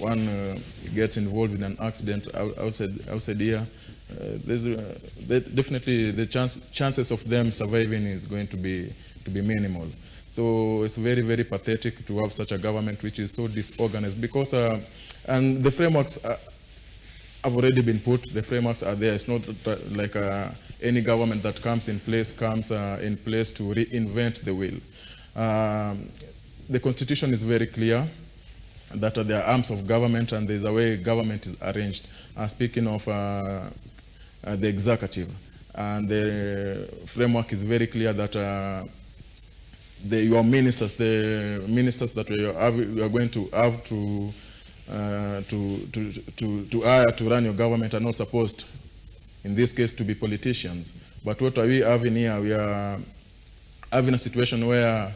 one gets involved in an accident outside here, definitely the chances of them surviving is going to be minimal. So it's very, very pathetic to have such a government which is so disorganized, because and the frameworks have already been put. The frameworks are there. It's not like any government that comes in place to reinvent the wheel. The Constitution is very clear that there are arms of government and there's a way government is arranged. Speaking of the executive, and the framework is very clear that your ministers, the ministers that you are going to have to hire to run your government are not supposed, in this case, to be politicians. But what are we having here? We are having a situation where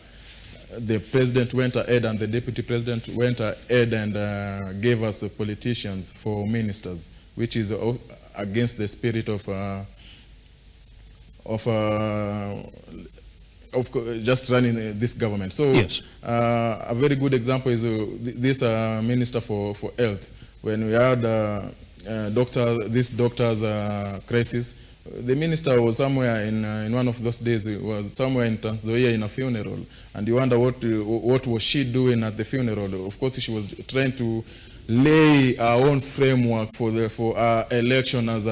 the president went ahead and the deputy president went ahead and gave us politicians for ministers, which is against the spirit of just running this government. So yes. A very good example is this minister for health. When we had this doctor's crisis, the minister was somewhere in one of those days. He was somewhere in Tanzania in a funeral, and you wonder what was she doing at the funeral. Of course, she was trying to lay our own framework for our election as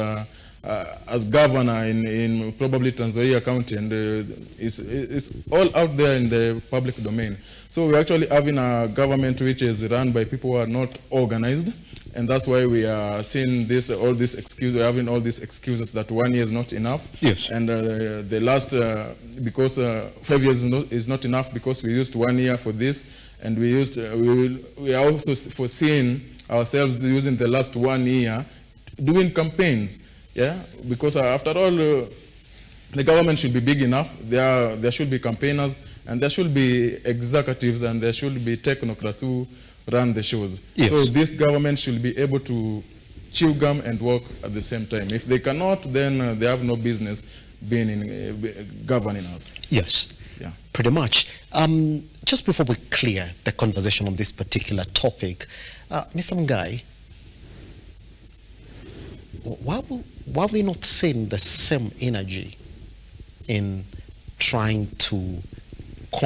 governor in probably Tanzania County, and it's all out there in the public domain. So we're actually having a government which is run by people who are not organized, and that's why we are seeing all these excuses. We're having all these excuses that 1 year is not enough. Yes. And the last, because 5 years is not enough, because we used 1 year for this, and we are also foreseeing ourselves using the last 1 year doing campaigns. Yeah, because after all, the government should be big enough. There should be campaigners, and there should be executives, and there should be technocrats who run the shows. Yes. So this government should be able to chew gum and work at the same time. If they cannot, then they have no business being governing us. Yes, yeah, pretty much. Just before we clear the conversation on this particular topic, Mr. Mungai, why are we not seeing the same energy in trying to